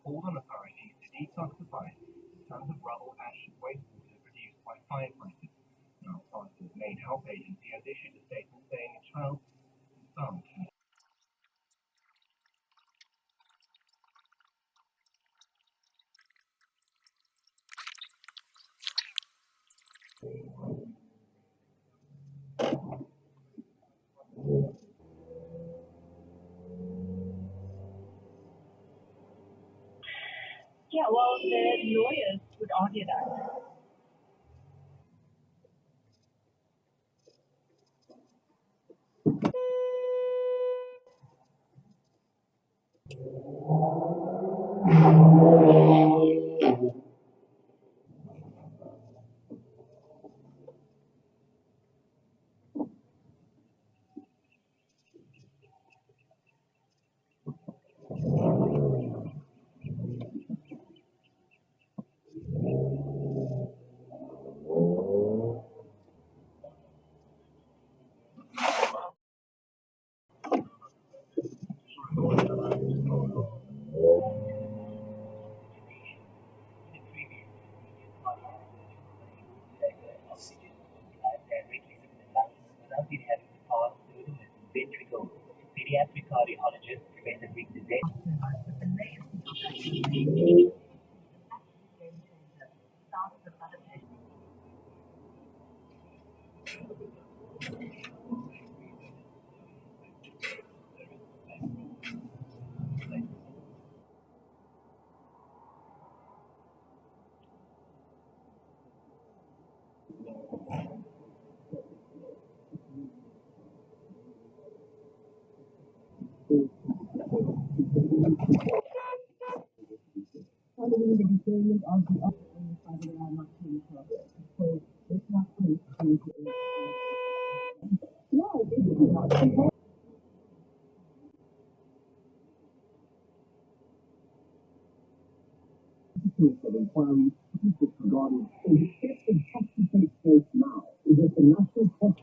called on authorities to detoxify tons of rubble ash wastewater produced by firefighters. Now, France's main health agency has issued a statement saying a child was found. Yeah, well, the lawyers would argue that. Pediatric cardiologist prevented week to date. Following the deployment of the Operation Cyber Not so it's not safe to no, this is not of inquiry regarding the shift in has to take place now. Is it the national test?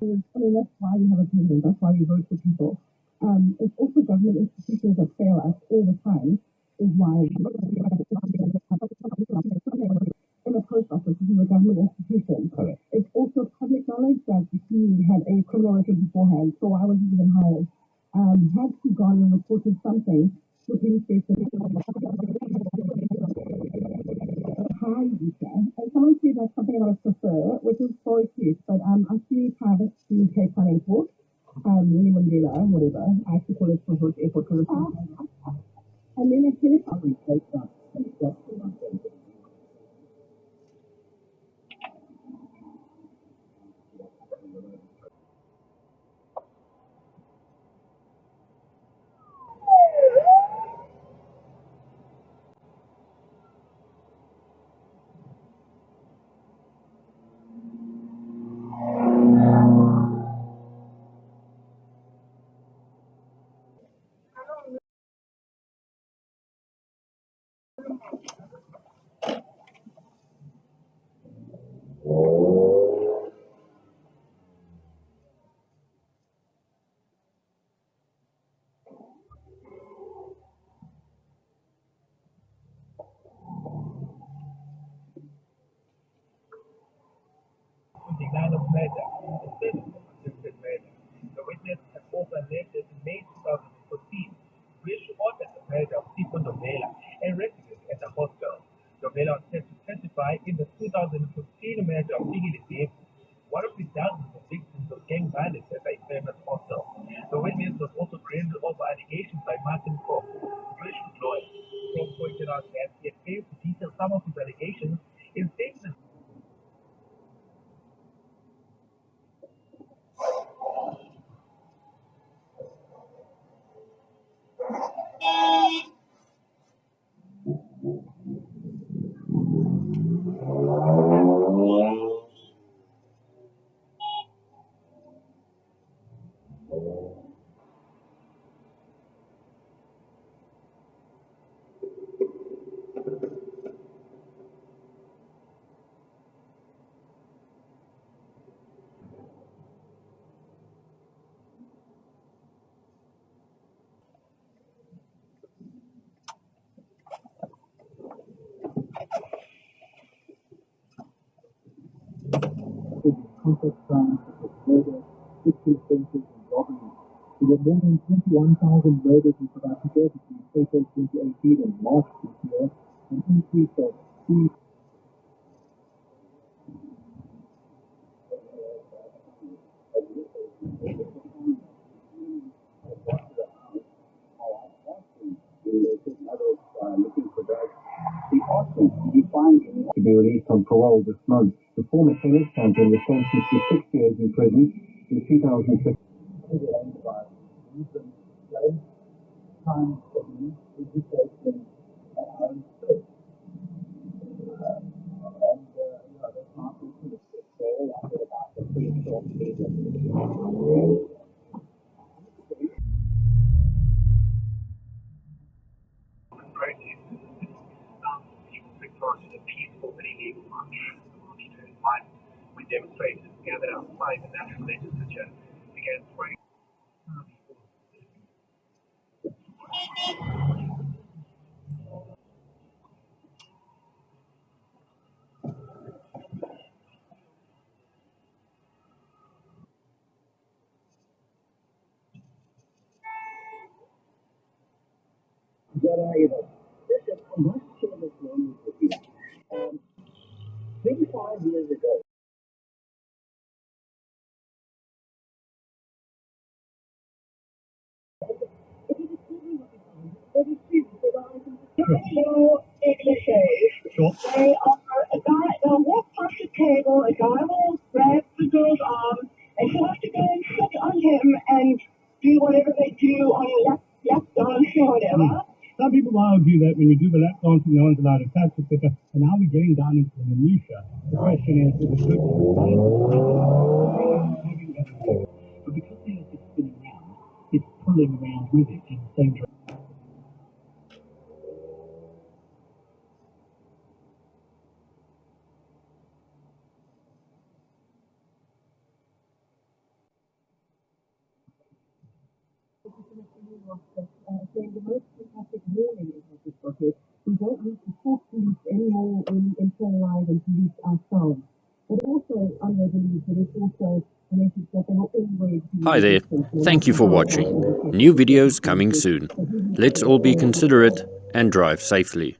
I mean, that's why we have a president. That's why we vote for people. It's also government institutions that fail us all the time. Is why in the post office, this is a government institution. Correct. It's also public knowledge that he had a criminal record beforehand. So why was he even hired? Had he gone and reported something to the police station, hi, Lisa. And someone said that's something about a prefer, which is so cute. But I see private UK planning port. Winnie Mandela, whatever. I actually call it Port Airport. And then I feel probably take that. The line of murder, instead of attempted murder. The witness has also alleged that in May 2014, British ordered the murder of Tipo Novella, a resident at the hostel. Novella was set to testify in the 2015 murder of Tiggy, one of the dozens of victims of gang violence at the infamous hostel. The witness was also preempted over allegations by Martin Croft, British lawyer. Croft pointed out that he had failed to detail some of his allegations in statements. complex crimes such as murder, sexual offences, and robbery. There were more than 21,000 murders in South Africa between April 2018 and March this year, an increase of 3. Looking for drugs. The artist defined to be released on parole this month. The former tennis champion was sentenced to 6 years in prison in 2015. Time for me, education, and faith. That's not the say after about the pretty short season. Protesters people took part in a peaceful but illegal march on March 25 when demonstrators gathered outside the National Legislature began throwing Listen, I must share this moment with you. 25 years ago, So, they are a guy, they'll walk past the table, a guy will grab the girl's arm, and she'll have to go and sit on him and do whatever they do on lap dance or whatever. some people argue that when you do the lap dancing, no one's allowed to touch, etc. And now we're getting down into the minutiae. The question is it good? But because the earth is spinning around, it's pulling around with it in the same direction. Saying the most fantastic warning is what this book is. We don't need to force police anymore or internalize and police ourselves. But also, Anya believes that it's also a message that there will always be. Hi there. Thank you for watching. New videos coming soon. Let's all be considerate and drive safely.